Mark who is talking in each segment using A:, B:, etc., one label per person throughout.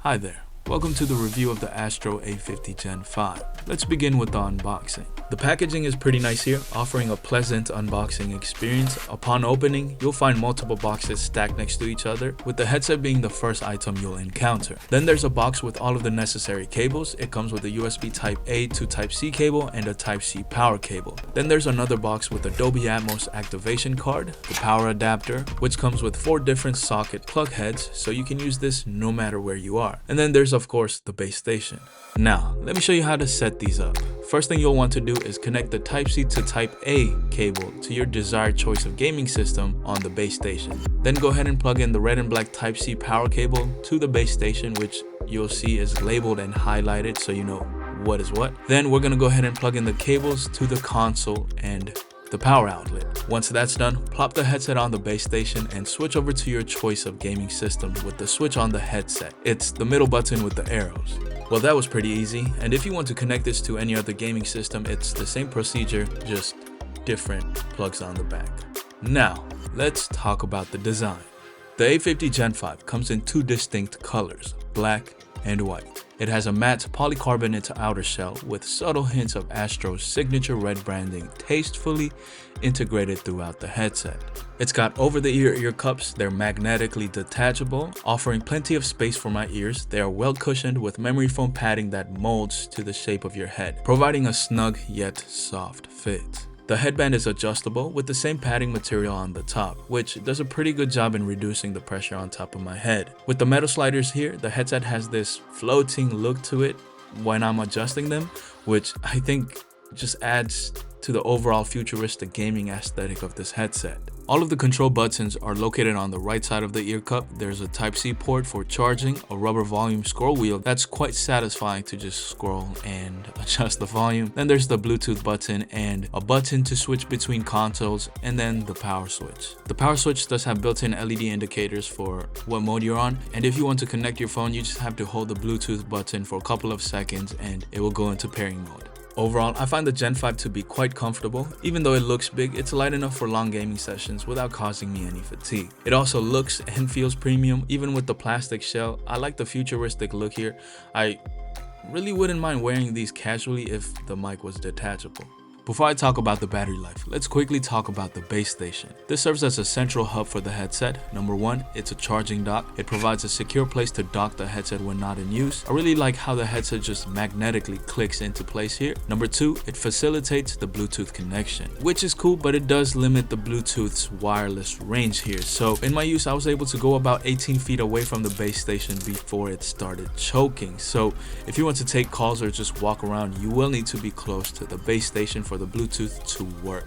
A: Hi there, welcome to the review of the Astro A50 Gen 5. Let's begin with the unboxing. The packaging is pretty nice here, offering a pleasant unboxing experience. Upon opening, you'll find multiple boxes stacked next to each other, with the headset being the first item you'll encounter. Then there's a box with all of the necessary cables. It comes with a USB Type-A to Type-C cable and a Type-C power cable. Then there's another box with a Dolby Atmos activation card, the power adapter, which comes with 4 different socket plug heads, so you can use this no matter where you are. And then there's of course the base station. Now, let me show you how to set these up. First thing you'll want to do is connect the Type-C to Type-A cable to your desired choice of gaming system on the base station. Then go ahead and plug in the red and black Type-C power cable to the base station, which you'll see is labeled and highlighted so you know what is what. Then we're going to go ahead and plug in the cables to the console and the power outlet. Once that's done, plop the headset on the base station and switch over to your choice of gaming system with the switch on the headset. It's the middle button with the arrows. Well, that was pretty easy, and if you want to connect this to any other gaming system, it's the same procedure, just different plugs on the back. Now, let's talk about the design. The A50 Gen 5 comes in 2 distinct colors, black and white. It has a matte polycarbonate outer shell with subtle hints of Astro's signature red branding tastefully integrated throughout the headset. It's got over-the-ear ear cups. They're magnetically detachable, offering plenty of space for my ears. They are well cushioned with memory foam padding that molds to the shape of your head, providing a snug yet soft fit. The headband is adjustable with the same padding material on the top, which does a pretty good job in reducing the pressure on top of my head. With the metal sliders here, the headset has this floating look to it when I'm adjusting them, which I think just adds to the overall futuristic gaming aesthetic of this headset. All of the control buttons are located on the right side of the ear cup. There's a Type-C port for charging, a rubber volume scroll wheel that's quite satisfying to just scroll and adjust the volume. Then there's the Bluetooth button and a button to switch between consoles, and then the power switch. The power switch does have built-in LED indicators for what mode you're on, and if you want to connect your phone, you just have to hold the Bluetooth button for a couple of seconds and it will go into pairing mode. Overall, I find the Gen 5 to be quite comfortable. Even though it looks big, it's light enough for long gaming sessions without causing me any fatigue. It also looks and feels premium, even with the plastic shell. I like the futuristic look here. I really wouldn't mind wearing these casually if the mic was detachable. Before I talk about the battery life, let's quickly talk about the base station. This serves as a central hub for the headset. Number 1, it's a charging dock. It provides a secure place to dock the headset when not in use. I really like how the headset just magnetically clicks into place here. Number 2, it facilitates the Bluetooth connection, which is cool, but it does limit the Bluetooth's wireless range here. So in my use, I was able to go about 18 feet away from the base station before it started choking. So if you want to take calls or just walk around, you will need to be close to the base station for the Bluetooth to work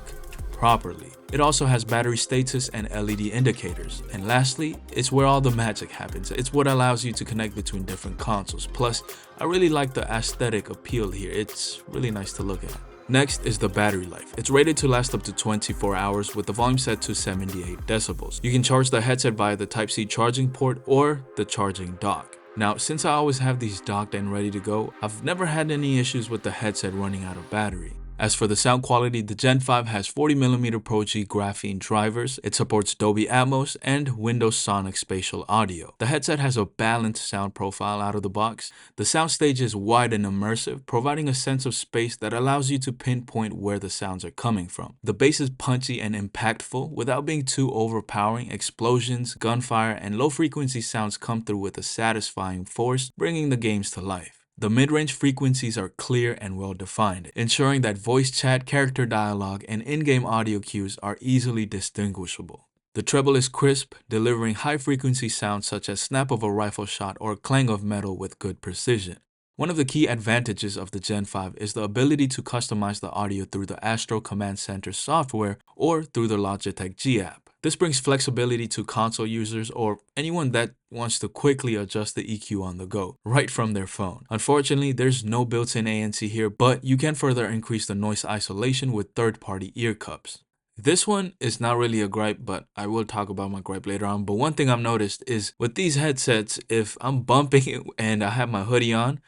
A: properly. It also has battery status and LED indicators. And lastly, it's where all the magic happens. It's what allows you to connect between different consoles. Plus, I really like the aesthetic appeal here. It's really nice to look at. Next is the battery life. It's rated to last up to 24 hours with the volume set to 78 decibels. You can charge the headset via the Type-C charging port or the charging dock. Now, since I always have these docked and ready to go, I've never had any issues with the headset running out of battery. As for the sound quality, the Gen 5 has 40mm Pro G graphene drivers. It supports Dolby Atmos and Windows Sonic spatial audio. The headset has a balanced sound profile out of the box. The soundstage is wide and immersive, providing a sense of space that allows you to pinpoint where the sounds are coming from. The bass is punchy and impactful without being too overpowering. Explosions, gunfire, and low-frequency sounds come through with a satisfying force, bringing the games to life. The mid-range frequencies are clear and well-defined, ensuring that voice chat, character dialogue, and in-game audio cues are easily distinguishable. The treble is crisp, delivering high-frequency sounds such as snap of a rifle shot or clang of metal with good precision. One of the key advantages of the Gen 5 is the ability to customize the audio through the Astro Command Center software or through the Logitech G app. This brings flexibility to console users or anyone that wants to quickly adjust the EQ on the go, right from their phone. Unfortunately, there's no built-in ANC here, but you can further increase the noise isolation with third-party ear cups. This one is not really a gripe, but I will talk about my gripe later on. But one thing I've noticed is with these headsets, if I'm bumping and I have my hoodie on,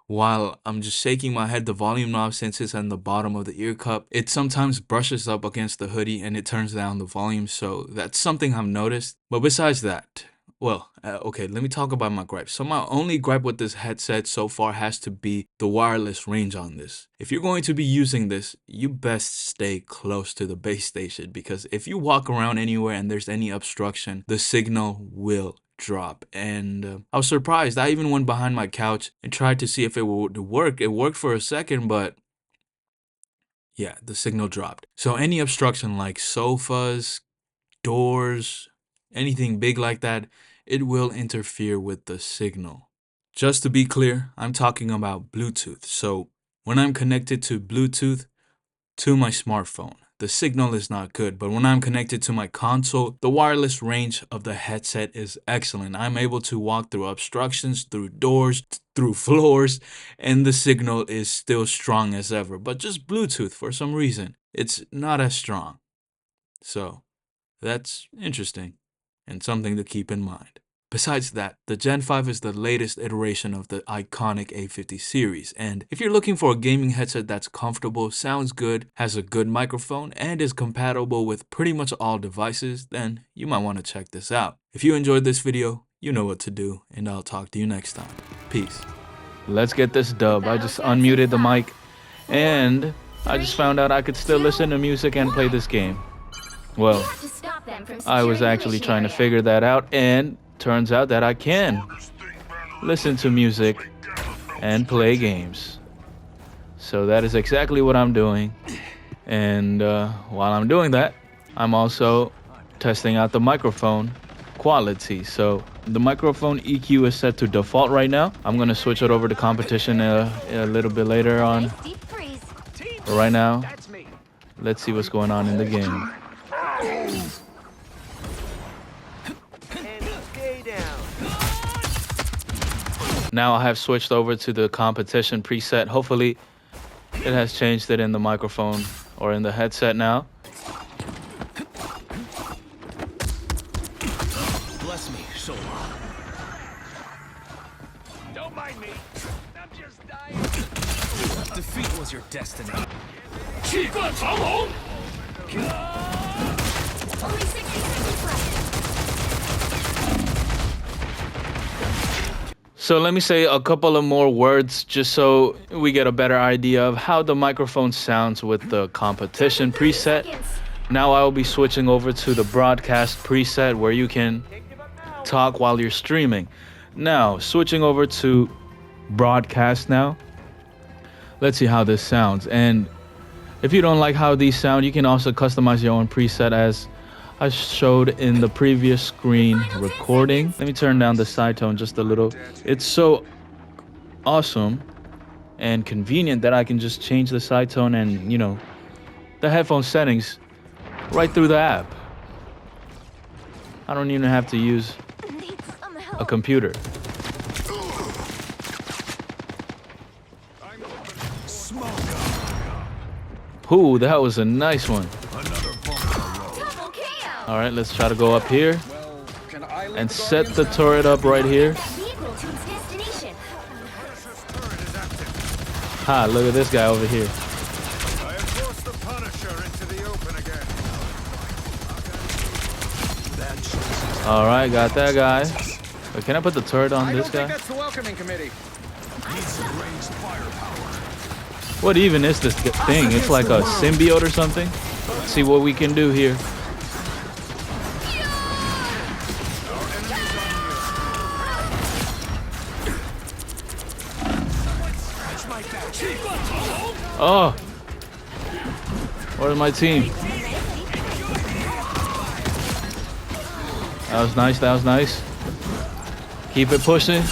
A: while I'm just shaking my head, the volume knob, since it's on the bottom of the ear cup, it sometimes brushes up against the hoodie and it turns down the volume. So that's something I've noticed. But besides that, Okay, let me talk about my gripes. So my only gripe with this headset so far has to be the wireless range on this. If you're going to be using this, you best stay close to the base station, because if you walk around anywhere and there's any obstruction, the signal will drop. And I was surprised. I even went behind my couch and tried to see if it would work. It worked for a second, but yeah, the signal dropped. So any obstruction like sofas, doors, anything big like that, it will interfere with the signal. Just to be clear, I'm talking about Bluetooth. So when I'm connected to Bluetooth to my smartphone, the signal is not good. But when I'm connected to my console, the wireless range of the headset is excellent. I'm able to walk through obstructions, through doors, through floors, and the signal is still strong as ever. But just Bluetooth, for some reason, it's not as strong. So that's interesting and something to keep in mind. Besides that, the Gen 5 is the latest iteration of the iconic A50 series, and if you're looking for a gaming headset that's comfortable, sounds good, has a good microphone, and is compatible with pretty much all devices, then you might want to check this out. If you enjoyed this video, you know what to do, and I'll talk to you next time. Peace. Let's get this dub. I just unmuted the mic, and I just found out I could still listen to music and play this game. Well, I was actually trying to figure that out, and turns out that I can listen to music and play games. So that is exactly what I'm doing. And while I'm doing that, I'm also testing out the microphone quality. So the microphone EQ is set to default right now. I'm going to switch it over to competition a little bit later on. But right now, let's see what's going on in the game. Now I have switched over to the competition preset. Hopefully it has changed it in the microphone or in the headset now.
B: Bless me, so long. Don't mind me. I'm just dying. Defeat was your destiny.
C: Only 60 seconds left.
A: So let me say a couple of more words just so we get a better idea of how the microphone sounds with the competition preset. Now I will be switching over to the broadcast preset where you can talk while you're streaming. Now, switching over to broadcast now. Let's see how this sounds. And if you don't like how these sound, you can also customize your own preset as I showed in the previous screen recording. Let me turn down the side tone just a little. It's so awesome and convenient that I can just change the side tone and, you know, the headphone settings right through the app. I don't even have to use a computer. Ooh, that was a nice one. All right, let's try to go up here and set the turret up right here. Ha, look at this guy over here. All right, got that guy. Wait, can I put the turret on this guy? What even is this thing? It's like a symbiote or something? Let's see what we can do here. Oh, where's my team? That was nice. That was nice. Keep it pushing.